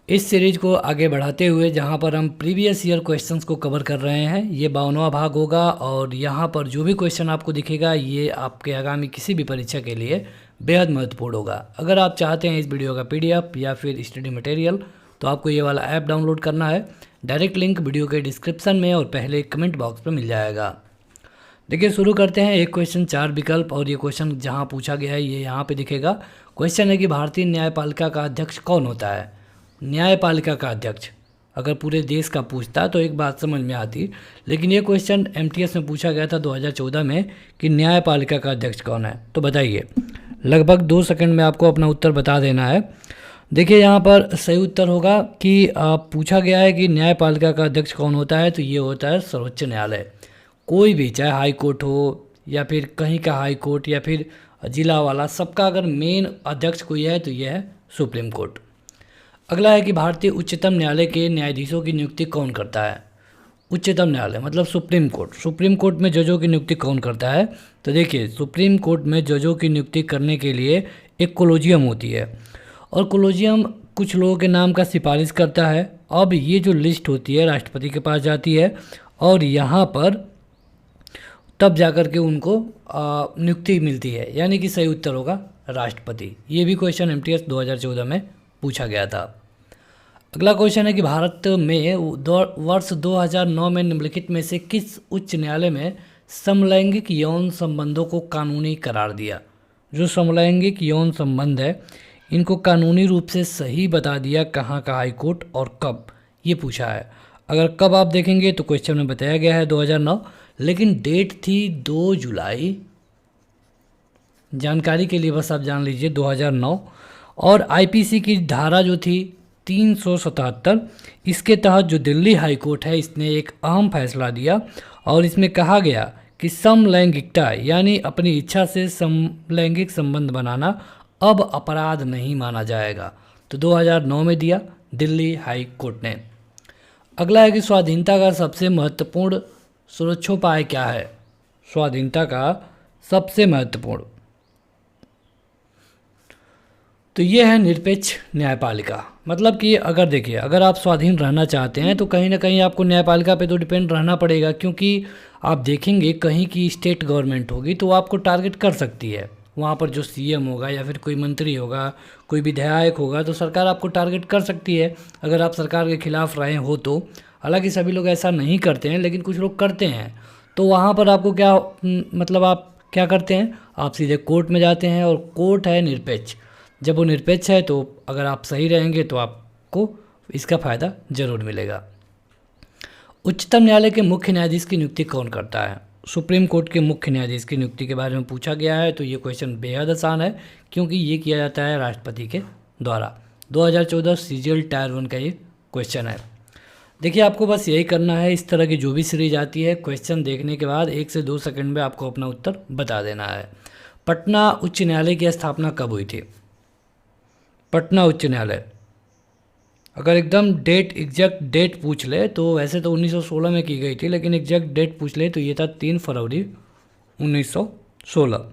इस सीरीज को आगे बढ़ाते हुए जहां पर हम प्रीवियस ईयर क्वेश्चंस को कवर कर रहे हैं, ये 52वां भाग होगा और यहाँ पर जो भी क्वेश्चन आपको दिखेगा ये आपके आगामी किसी भी परीक्षा के लिए बेहद महत्वपूर्ण होगा। अगर आप चाहते हैं इस वीडियो का पीडीएफ या फिर स्टडी मटेरियल तो आपको ये वाला ऐप डाउनलोड करना है। डायरेक्ट लिंक वीडियो के डिस्क्रिप्शन में और पहले कमेंट बॉक्स पर मिल जाएगा। देखिए शुरू करते हैं। एक क्वेश्चन 4 विकल्प और ये क्वेश्चन जहाँ पूछा गया है ये यहाँ पे दिखेगा। क्वेश्चन है कि भारतीय न्यायपालिका का अध्यक्ष कौन होता है। न्यायपालिका का अध्यक्ष अगर पूरे देश का पूछता तो एक बात समझ में आती, लेकिन ये क्वेश्चन एमटीएस में पूछा गया था 2014 में कि न्यायपालिका का अध्यक्ष कौन है। तो बताइए, लगभग 2 सेकंड में आपको अपना उत्तर बता देना है। देखिए यहाँ पर सही उत्तर होगा कि पूछा गया है कि न्यायपालिका का अध्यक्ष कौन होता है, तो ये होता है सर्वोच्च न्यायालय। कोई भी, चाहे हाई कोर्ट हो या फिर कहीं का हाई कोर्ट या फिर जिला वाला, सबका अगर मेन अध्यक्ष कोई है तो यह है सुप्रीम कोर्ट। अगला है कि भारतीय उच्चतम न्यायालय के न्यायाधीशों की नियुक्ति कौन करता है। उच्चतम न्यायालय मतलब सुप्रीम कोर्ट। सुप्रीम कोर्ट में जजों की नियुक्ति कौन करता है। तो देखिए सुप्रीम कोर्ट में जजों की नियुक्ति करने के लिए एक कोलोजियम होती है और कोलोजियम कुछ लोगों के नाम का सिफारिश करता है। अब ये जो लिस्ट होती है राष्ट्रपति के पास जाती है और यहाँ पर तब जाकर के उनको नियुक्ति मिलती है, यानी कि सही उत्तर होगा राष्ट्रपति। ये भी क्वेश्चन एमटीएस 2014 में पूछा गया था। अगला क्वेश्चन है कि भारत में वर्ष 2009 में निम्नलिखित में से किस उच्च न्यायालय में समलैंगिक यौन संबंधों को कानूनी करार दिया। जो समलैंगिक यौन संबंध है इनको कानूनी रूप से सही बता दिया कहाँ का हाई कोर्ट और कब, ये पूछा है। अगर कब आप देखेंगे तो क्वेश्चन में बताया गया है 2009, लेकिन डेट थी 2 जुलाई। जानकारी के लिए बस आप जान लीजिए 2009। और आईपीसी की धारा जो थी 377, इसके तहत जो दिल्ली हाई कोर्ट है इसने एक अहम फैसला दिया और इसमें कहा गया कि समलैंगिकता यानी अपनी इच्छा से समलैंगिक संबंध बनाना अब अपराध नहीं माना जाएगा। तो 2009 में दिया दिल्ली हाई कोर्ट ने। अगला है कि स्वाधीनता का सबसे महत्वपूर्ण सुरक्षोपाय क्या है। स्वाधीनता का सबसे महत्वपूर्ण, तो ये है निरपेक्ष न्यायपालिका। मतलब कि अगर देखिए, अगर आप स्वाधीन रहना चाहते हैं तो कहीं ना कहीं आपको न्यायपालिका पे तो डिपेंड रहना पड़ेगा, क्योंकि आप देखेंगे कहीं की स्टेट गवर्नमेंट होगी तो आपको टारगेट कर सकती है। वहाँ पर जो सीएम होगा या फिर कोई मंत्री होगा, कोई विधायक होगा, तो सरकार आपको टारगेट कर सकती है अगर आप सरकार के खिलाफ रहे हो तो। हालांकि सभी लोग ऐसा नहीं करते हैं, लेकिन कुछ लोग करते हैं। तो वहाँ पर आपको क्या मतलब आप क्या करते हैं, आप सीधे कोर्ट में जाते हैं और कोर्ट है निरपेक्ष। जब वो निरपेक्ष है तो अगर आप सही रहेंगे तो आपको इसका फ़ायदा ज़रूर मिलेगा। उच्चतम न्यायालय के मुख्य न्यायाधीश की नियुक्ति कौन करता है। सुप्रीम कोर्ट के मुख्य न्यायाधीश की नियुक्ति के बारे में पूछा गया है, तो ये क्वेश्चन बेहद आसान है क्योंकि ये किया जाता है राष्ट्रपति के द्वारा। 2014 सीजीएल टायर 1 का ये क्वेश्चन है। देखिए आपको बस यही करना है, इस तरह की जो भी सीरीज आती है क्वेश्चन देखने के बाद 1 से 2 सेकंड में आपको अपना उत्तर बता देना है। पटना उच्च न्यायालय की स्थापना कब हुई थी। पटना उच्च न्यायालय अगर एकदम एग्जैक्ट डेट पूछ ले तो वैसे तो 1916 में की गई थी, लेकिन एग्जैक्ट डेट पूछ ले तो ये था 3 फरवरी 1916।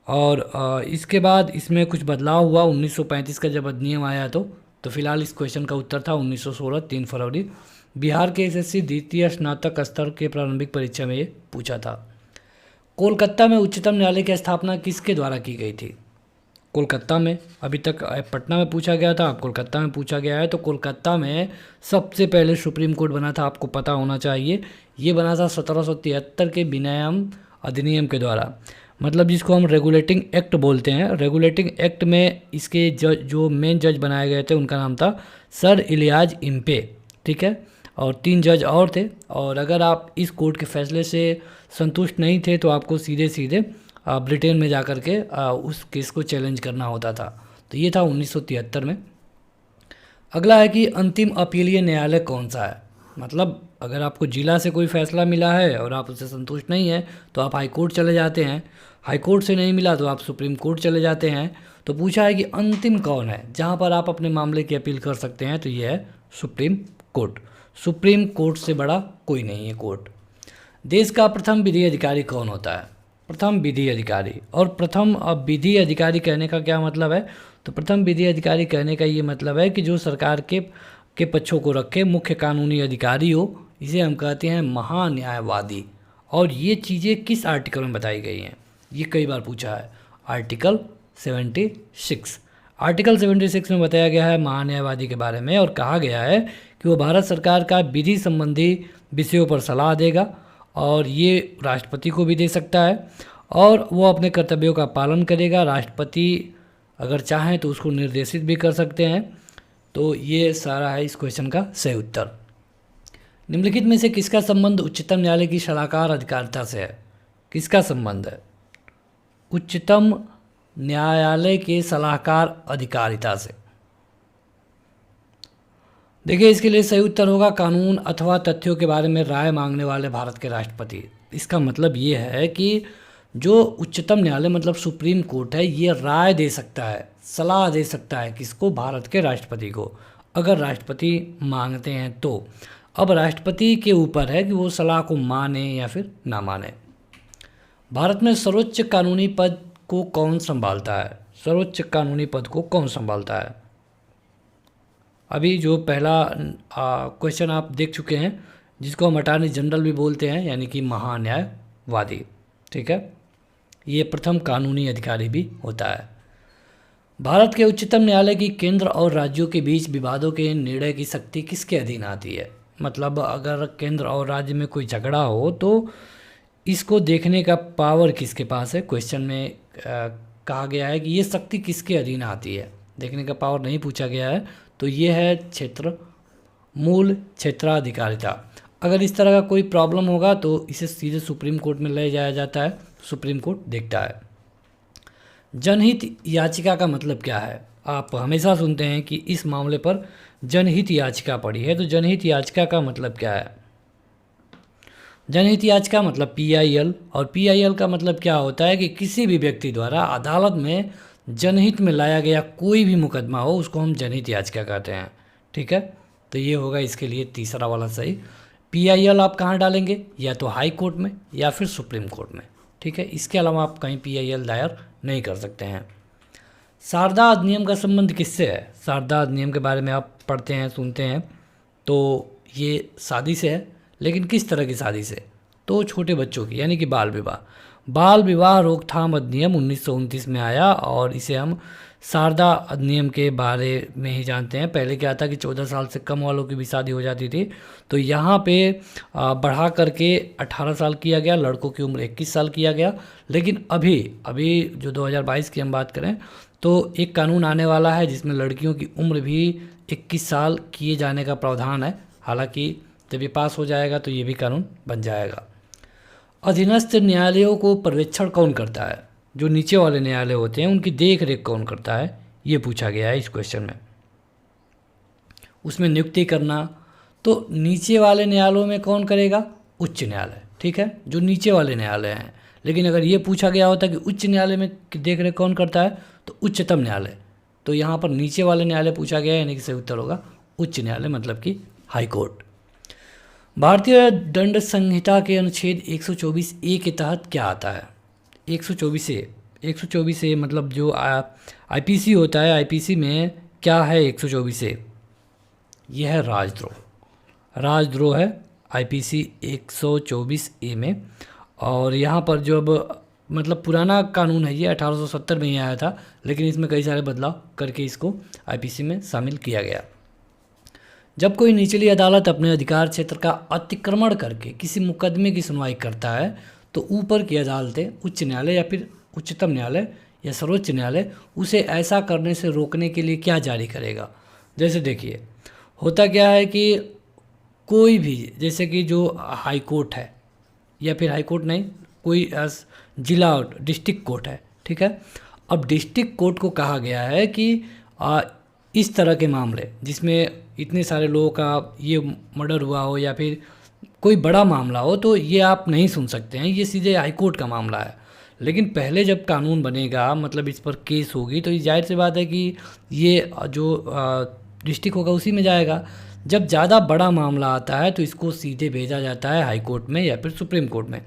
और इसके बाद इसमें कुछ बदलाव हुआ 1935 का जब अधिनियम आया तो फिलहाल इस क्वेश्चन का उत्तर था 1916 3 फरवरी। बिहार के एसएससी द्वितीय स्नातक स्तर के प्रारंभिक परीक्षा में ये पूछा था। कोलकाता में उच्चतम न्यायालय की स्थापना किसके द्वारा की गई थी। कोलकाता में, अभी तक पटना में पूछा गया था, अब कोलकाता में पूछा गया है। तो कोलकाता में सबसे पहले सुप्रीम कोर्ट बना था, आपको पता होना चाहिए। ये बना था 1773 के विनियम अधिनियम के द्वारा, मतलब जिसको हम रेगुलेटिंग एक्ट बोलते हैं। रेगुलेटिंग एक्ट में इसके जो मेन जज बनाए गए थे उनका नाम था सर इलियाज इम्पे, ठीक है। और 3 जज और थे। और अगर आप इस कोर्ट के फैसले से संतुष्ट नहीं थे तो आपको सीधे सीधे ब्रिटेन में जाकर के उस केस को चैलेंज करना होता था। तो ये था 1973 में। अगला है कि अंतिम अपीलीय न्यायालय कौन सा है। मतलब अगर आपको जिला से कोई फैसला मिला है और आप उससे संतुष्ट नहीं है तो आप हाई कोर्ट चले जाते हैं, हाई कोर्ट से नहीं मिला तो आप सुप्रीम कोर्ट चले जाते हैं। तो पूछा है कि अंतिम कौन है जहाँ पर आप अपने मामले की अपील कर सकते हैं, तो ये है सुप्रीम कोर्ट। सुप्रीम कोर्ट से बड़ा कोई नहीं है कोर्ट। देश का प्रथम विधि अधिकारी कौन होता है। प्रथम विधि अधिकारी। और प्रथम विधि अधिकारी कहने का क्या मतलब है, तो प्रथम विधि अधिकारी कहने का ये मतलब है कि जो सरकार के के पक्षों को रखे मुख्य कानूनी अधिकारी हो, इसे हम कहते हैं महान्यायवादी। और ये चीज़ें किस आर्टिकल में बताई गई हैं, ये कई बार पूछा है। आर्टिकल 76। आर्टिकल 76 में बताया गया है महान्यायवादी के बारे में, और कहा गया है कि वो भारत सरकार का विधि संबंधी विषयों पर सलाह देगा, और ये राष्ट्रपति को भी दे सकता है, और वो अपने कर्तव्यों का पालन करेगा। राष्ट्रपति अगर चाहें तो उसको निर्देशित भी कर सकते हैं। तो ये सारा है इस क्वेश्चन का सही उत्तर। निम्नलिखित में से किसका संबंध उच्चतम न्यायालय की सलाहकार अधिकारिता से है? किसका संबंध है उच्चतम न्यायालय के सलाहकार अधिकारिता से? देखिए, इसके लिए सही उत्तर होगा कानून अथवा तथ्यों के बारे में राय मांगने वाले भारत के राष्ट्रपति। इसका मतलब ये है कि जो उच्चतम न्यायालय मतलब सुप्रीम कोर्ट है, ये राय दे सकता है, सलाह दे सकता है किसको? भारत के राष्ट्रपति को, अगर राष्ट्रपति मांगते हैं तो। अब राष्ट्रपति के ऊपर है कि वो सलाह को माने या फिर ना माने। भारत में सर्वोच्च कानूनी पद को कौन संभालता है? सर्वोच्च कानूनी पद को कौन संभालता है? अभी जो पहला क्वेश्चन आप देख चुके हैं, जिसको हम अटॉर्नी जनरल भी बोलते हैं, यानी कि महान्यायवादी। ठीक है, ये प्रथम कानूनी अधिकारी भी होता है। भारत के उच्चतम न्यायालय की केंद्र और राज्यों के बीच विवादों के निर्णय की शक्ति किसके अधीन आती है? मतलब अगर केंद्र और राज्य में कोई झगड़ा हो तो इसको देखने का पावर किसके पास है? क्वेश्चन में कहा गया है कि ये शक्ति किसके अधीन आती है, देखने का पावर नहीं पूछा गया है। तो ये है मूल क्षेत्राधिकारिता। अगर इस तरह का कोई प्रॉब्लम होगा तो इसे सीधे सुप्रीम कोर्ट में ले जाया जाता है, सुप्रीम कोर्ट देखता है। जनहित याचिका का मतलब क्या है? आप हमेशा सुनते हैं कि इस मामले पर जनहित याचिका पड़ी है, तो जनहित याचिका का मतलब क्या है? जनहित याचिका मतलब PIL, और PIL का मतलब क्या होता है कि किसी भी व्यक्ति द्वारा अदालत में जनहित में लाया गया कोई भी मुकदमा हो, उसको हम जनहित याचिका कहते हैं। ठीक है, तो ये होगा इसके लिए तीसरा वाला सही। PIL आप कहाँ डालेंगे? या तो हाई कोर्ट में या फिर सुप्रीम कोर्ट में। ठीक है, इसके अलावा आप कहीं PIL दायर नहीं कर सकते हैं। शारदा अधिनियम का संबंध किससे है? शारदा अधिनियम के बारे में आप पढ़ते हैं, सुनते हैं, तो ये शादी से है, लेकिन किस तरह की शादी से? तो छोटे बच्चों की, यानी कि बाल विवाह। बाल विवाह रोकथाम अधिनियम 1929 में आया, और इसे हम शारदा अधिनियम के बारे में ही जानते हैं। पहले क्या था कि 14 साल से कम वालों की भी शादी हो जाती थी, तो यहाँ पे बढ़ा करके 18 साल किया गया, लड़कों की उम्र 21 साल किया गया। लेकिन अभी जो 2022 की हम बात करें तो एक कानून आने वाला है जिसमें लड़कियों की उम्र भी 21 साल किए जाने का प्रावधान है। हालांकि जब ये पास हो जाएगा तो ये भी कानून बन जाएगा। अधीनस्थ न्यायालयों को पर्यवेक्षण कौन करता है? जो नीचे वाले न्यायालय होते हैं उनकी देख रेख कौन करता है, ये पूछा गया है इस क्वेश्चन में। उसमें नियुक्ति करना, तो नीचे वाले न्यायालयों में कौन करेगा? उच्च न्यायालय। ठीक है, जो नीचे वाले न्यायालय हैं। लेकिन अगर ये पूछा गया होता कि उच्च न्यायालय में देख रेख कौन करता है, तो उच्चतम न्यायालय। तो यहाँ पर नीचे वाले न्यायालय पूछा गया है, यानी कि सही उत्तर होगा उच्च न्यायालय, मतलब कि हाई कोर्ट। भारतीय दंड संहिता के अनुच्छेद 124A के तहत क्या आता है? 124A मतलब जो IPC होता है, IPC में क्या है 124A? यह है राजद्रोह। राजद्रोह है IPC 124A में। और यहाँ पर जो अब मतलब पुराना कानून है, ये 1870 में ही आया था, लेकिन इसमें कई सारे बदलाव करके इसको IPC में शामिल किया गया। जब कोई निचली अदालत अपने अधिकार क्षेत्र का अतिक्रमण करके किसी मुकदमे की सुनवाई करता है, तो ऊपर की अदालतें, उच्च न्यायालय या फिर उच्चतम न्यायालय या सर्वोच्च न्यायालय, उसे ऐसा करने से रोकने के लिए क्या जारी करेगा? जैसे देखिए, होता क्या है कि कोई भी, जैसे कि जो हाई कोर्ट है, या फिर हाई कोर्ट नहीं, कोई जिला डिस्ट्रिक्ट कोर्ट है। ठीक है, अब डिस्ट्रिक्ट कोर्ट को कहा गया है कि इस तरह के मामले जिसमें इतने सारे लोगों का ये मर्डर हुआ हो या फिर कोई बड़ा मामला हो, तो ये आप नहीं सुन सकते हैं, ये सीधे हाई कोर्ट का मामला है। लेकिन पहले जब कानून बनेगा, मतलब इस पर केस होगी, तो ये जाहिर सी बात है कि ये जो डिस्ट्रिक्ट होगा उसी में जाएगा। जब ज़्यादा बड़ा मामला आता है तो इसको सीधे भेजा जाता है हाई कोर्ट में या फिर सुप्रीम कोर्ट में।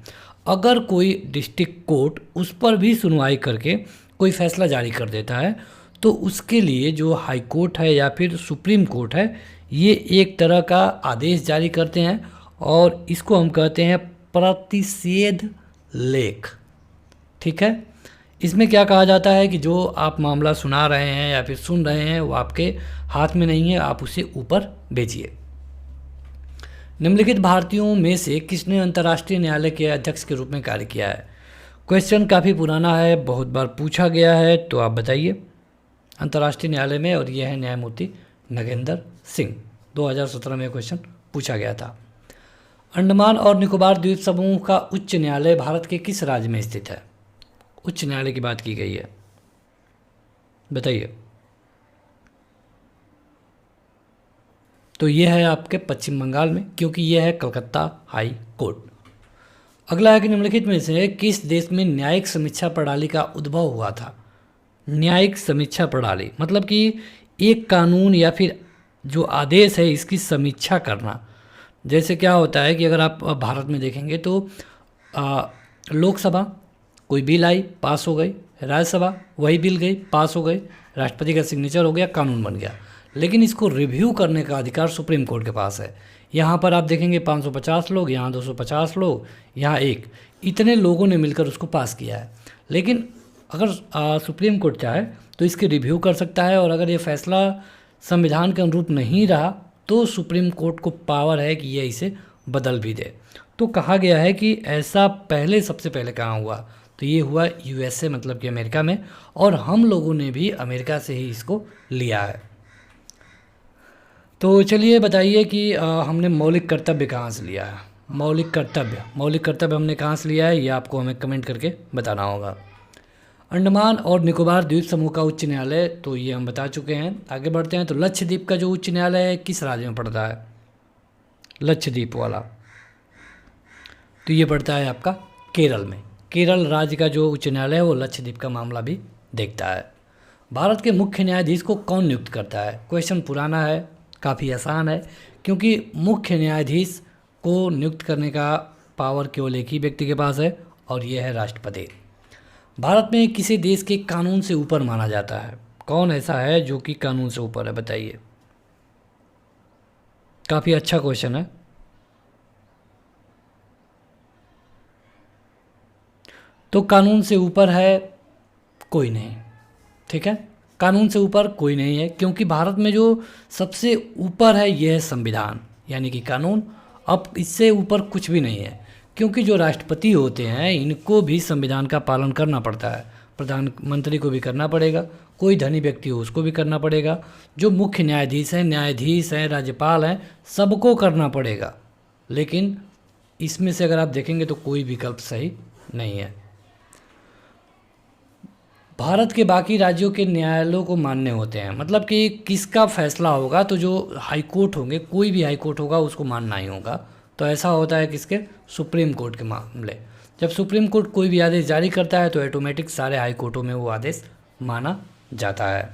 अगर कोई डिस्ट्रिक्ट कोर्ट उस पर भी सुनवाई करके कोई फैसला जारी कर देता है, तो उसके लिए जो हाई कोर्ट है या फिर सुप्रीम कोर्ट है, ये एक तरह का आदेश जारी करते हैं और इसको हम कहते हैं प्रतिषेध लेख। ठीक है, इसमें क्या कहा जाता है कि जो आप मामला सुना रहे हैं या फिर सुन रहे हैं वो आपके हाथ में नहीं है, आप उसे ऊपर भेजिए। निम्नलिखित भारतीयों में से किसने अंतर्राष्ट्रीय न्यायालय के अध्यक्ष के रूप में कार्य किया है? क्वेश्चन काफ़ी पुराना है, बहुत बार पूछा गया है, तो आप बताइए अंतर्राष्ट्रीय न्यायालय में, और यह है न्यायमूर्ति नगेंद्र सिंह। 2017 में क्वेश्चन पूछा गया था। अंडमान और निकोबार द्वीप समूह का उच्च न्यायालय भारत के किस राज्य में स्थित है? उच्च न्यायालय की बात की गई है, बताइए। तो यह है आपके पश्चिम बंगाल में, क्योंकि यह है कलकत्ता हाई कोर्ट। अगला है कि निम्नलिखित में से किस देश में न्यायिक समीक्षा प्रणाली का उद्भव हुआ था? न्यायिक समीक्षा प्रणाली मतलब कि एक कानून या फिर जो आदेश है इसकी समीक्षा करना। जैसे क्या होता है कि अगर आप भारत में देखेंगे तो लोकसभा कोई बिल आई, पास हो गई, राज्यसभा वही बिल गई, पास हो गई, राष्ट्रपति का सिग्नेचर हो गया, कानून बन गया। लेकिन इसको रिव्यू करने का अधिकार सुप्रीम कोर्ट के पास है। यहाँ पर आप देखेंगे 550 लोग, यहाँ 250 लोग, यहाँ एक, इतने लोगों ने मिलकर उसको पास किया है। लेकिन अगर सुप्रीम कोर्ट चाहे तो इसके रिव्यू कर सकता है, और अगर ये फैसला संविधान के अनुरूप नहीं रहा तो सुप्रीम कोर्ट को पावर है कि यह इसे बदल भी दे। तो कहा गया है कि ऐसा पहले सबसे पहले कहाँ हुआ, तो ये हुआ यूएसए मतलब कि अमेरिका में, और हम लोगों ने भी अमेरिका से ही इसको लिया है। तो चलिए बताइए कि हमने मौलिक कर्तव्य कहाँ से लिया है? मौलिक कर्तव्य हमने कहाँ से लिया है, ये आपको हमें कमेंट करके बताना होगा। अंडमान और निकोबार द्वीप समूह का उच्च न्यायालय, तो ये हम बता चुके हैं। आगे बढ़ते हैं, तो लक्षद्वीप का जो उच्च न्यायालय है किस राज्य में पड़ता है? लक्षद्वीप वाला, तो ये पड़ता है आपका केरल में। केरल राज्य का जो उच्च न्यायालय है वो लक्षद्वीप का मामला भी देखता है। भारत के मुख्य न्यायाधीश को कौन नियुक्त करता है? क्वेश्चन पुराना है, काफ़ी आसान है, क्योंकि मुख्य न्यायाधीश को नियुक्त करने का पावर केवल एक ही व्यक्ति के पास है, और यह है राष्ट्रपति। भारत में किसी देश के कानून से ऊपर माना जाता है? कौन ऐसा है जो कि कानून से ऊपर है, बताइए। काफ़ी अच्छा क्वेश्चन है। तो कानून से ऊपर है कोई नहीं, ठीक है, कानून से ऊपर कोई नहीं है, क्योंकि भारत में जो सबसे ऊपर है यह है संविधान, यानी कि कानून। अब इससे ऊपर कुछ भी नहीं है, क्योंकि जो राष्ट्रपति होते हैं इनको भी संविधान का पालन करना पड़ता है। प्रधानमंत्री को भी करना पड़ेगा, कोई धनी व्यक्ति हो उसको भी करना पड़ेगा, जो मुख्य न्यायाधीश हैं, राज्यपाल हैं, सबको करना पड़ेगा। लेकिन इसमें से अगर आप देखेंगे तो कोई विकल्प सही नहीं है। भारत के बाकी राज्यों के न्यायालयों को मान्य होते हैं, मतलब कि किसका फैसला होगा तो जो हाई कोर्ट होंगे, कोई भी हाई कोर्ट होगा उसको मानना ही होगा। तो ऐसा होता है किसके? सुप्रीम कोर्ट के मामले। जब सुप्रीम कोर्ट कोई भी आदेश जारी करता है तो ऑटोमेटिक सारे हाई कोर्टों में वो आदेश माना जाता है।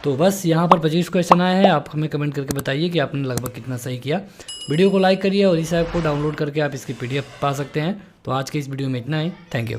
तो बस यहाँ पर 25 क्वेश्चन आए हैं, आप हमें कमेंट करके बताइए कि आपने लगभग कितना सही किया। वीडियो को लाइक करिए और इस ऐप को डाउनलोड करके आप इसकी PDF पा सकते हैं। तो आज के इस वीडियो में इतना ही, थैंक यू।